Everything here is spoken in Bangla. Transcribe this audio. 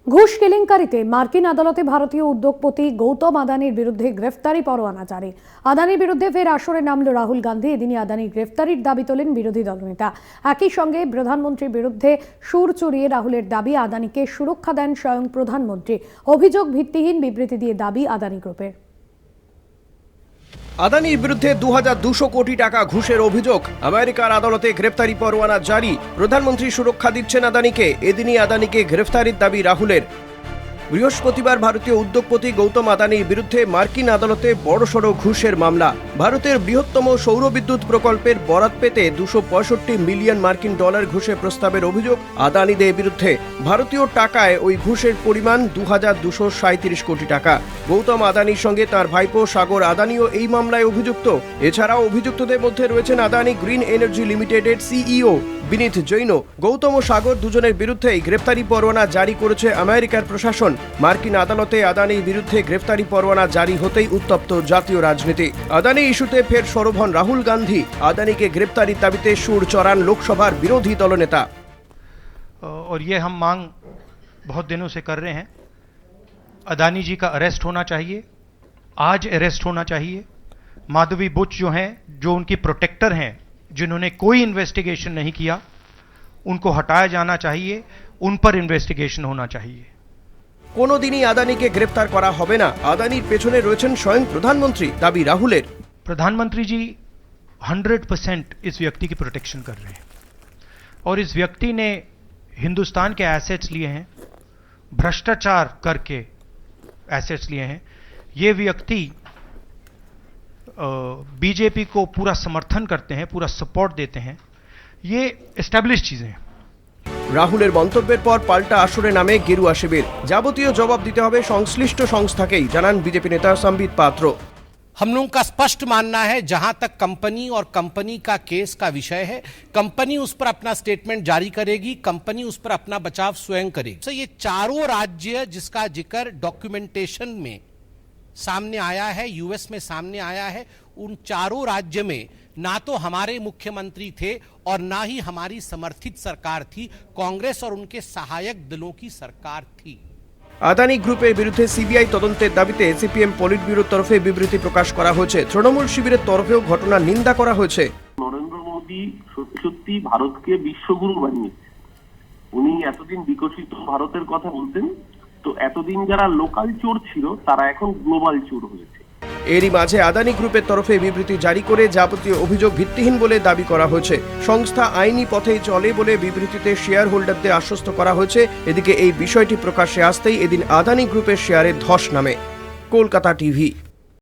ঘুষ কেলেঙ্কারিতে মার্কিন আদালতে ভারতীয় উদ্যোগপতি গৌতম আদানির বিরুদ্ধে গ্রেফতারি পরোয়ানা জারি। আদানির বিরুদ্ধে ফের আসরে নামল রাহুল গান্ধী। এদিনই আদানির গ্রেফতারির দাবি তোলেন বিরোধী দলনেতা। একই সঙ্গে প্রধানমন্ত্রীর বিরুদ্ধে সুর চড়িয়ে রাহুলের দাবি আদানিকে সুরক্ষা দেন স্বয়ং প্রধানমন্ত্রী। অভিযোগ ভিত্তিহীন বিবৃতি দিয়ে দাবি আদানি গ্রুপের। আদানির বিরুদ্ধে 2200 কোটি টাকা ঘুষের অভিযোগ, আমেরিকার আদালতে গ্রেফতারি পরোয়ানা জারি। প্রধানমন্ত্রী সুরক্ষা দিচ্ছেন আদানিকে। এদিনই আদানিকে গ্রেফতারির দাবি রাহুলের। বৃহস্পতিবার ভারতীয় উদ্যোগপতি গৌতম আদানির বিরুদ্ধে মার্কিন আদালতে বড়সড় ঘুষের মামলা। ভারতের বৃহত্তম সৌরবিদ্যুৎ প্রকল্পের বরাত পেতে 265 মিলিয়ন মার্কিন ডলার ঘুষের প্রস্তাবের অভিযোগ আদানিদের বিরুদ্ধে। ভারতীয় টাকায় ওই ঘুষের পরিমাণ 2237 কোটি টাকা। গৌতম আদানির সঙ্গে তার ভাইপো সাগর আদানিও এই মামলায় অভিযুক্ত। এছাড়াও অভিযুক্তদের মধ্যে রয়েছেন আদানি গ্রিন এনার্জি লিমিটেডের সিইও বিনীত জৈন। গৌতম ও সাগর দুজনের বিরুদ্ধেই গ্রেফতারি পরোয়ানা জারি করেছে আমেরিকার প্রশাসন। মার্কিন আদালতে আদানির বিরুদ্ধে গ্রেফতারি পরোয়ানা জারি হতেই উত্তপ্ত জাতীয় রাজনীতি। আদানি ইস্যুতে ফের সরব হন রাহুল গান্ধী। আদানিকে গ্রেফতারির দাবিতে সুর চড়ান লোকসভার বিরোধী দলনেতা। और ये हम मांग बहुत दिनों से कर रहे हैं। अदानी जी का अरेस्ट होना चाहिए, आज अरेस्ट होना चाहिए। माधवी बुच जो हैं, जो उनकी प्रोटेक्टर हैं, जिन्होंने कोई इन्वेस्टिगेशन नहीं किया, उनको हटाया जाना चाहिए। उन पर इन्वेस्टिगेशन होना चाहिए। কোনোদিনই আদানিকে গ্রেফতার করা হবে না। আদানির পেছনে রয়েছেন স্বয়ং প্রধানমন্ত্রী, দাবি রাহুলের। प्रधानमंत्री जी 100% इस व्यक्ति की प्रोटेक्शन कर रहे हैं और इस व्यक्ति ने हिंदुस्तान के एसेट्स लिए हैं, भ्रष्टाचार करके एसेट्स लिए हैं। ये व्यक्ति बीजेपी को पूरा समर्थन करते हैं, पूरा सपोर्ट देते हैं। ये एस्टैब्लिश चीजें हैं। রাহুলের মন্তব্যের পর পাল্টা আসরে নামে গেরুয়া শিবির। যাবতীয় জবাব দিতে হবে সংশ্লিষ্ট সংস্থাকেই, জানান বিজেপি নেতা সম্বিত পাত্র। हम लोगों का स्पष्ट मानना है, जहां तक कंपनी और कंपनी का केस का विषय है, कंपनी उस पर अपना स्टेटमेंट जारी करेगी, कंपनी उस पर अपना बचाव स्वयं करेगी। तो ये चारों राज्य जिसका जिक्र डॉक्यूमेंटेशन में सामने आया है, यूएस में सामने आया है, उन चारों राज्य में ना तो हमारे मुख्यमंत्री थे और ना ही हमारी समर्थित सरकार थी, कांग्रेस और उनके सहायक दलों की सरकार थी। আদানি গ্রুপের বিরুদ্ধে সিবিআই তদন্তের দাবিতে সিপিএম পলিট ব্যুরোর তরফে বিবৃতি প্রকাশ করা হয়েছে। তৃণমূল শিবিরের তরফেও ঘটনার নিন্দা করা হয়েছে। নরেন্দ্র মোদী সত্যি ভারতকে বিশ্বগুরু বানিয়েছে। উনি এতদিন বিকশিত ভারতের কথা বলতেন, তো এতদিন যারা লোকাল চোর ছিল তারা এখন গ্লোবাল চোর হয়েছে। এরই মাঝে আদানি গ্রুপের তরফে বিবৃতি জারি করে যাবতীয় অভিযোগ ভিত্তিহীন বলে দাবি করা হয়েছে। সংস্থা আইনি পথেই চলে বলে বিবৃতিতে শেয়ার হোল্ডারদের আশ্বস্ত করা হয়েছে। এদিকে এই বিষয়টি প্রকাশ্যে আসতেই এদিন আদানি গ্রুপের শেয়ারে ধস নামে। কলকাতা টিভি।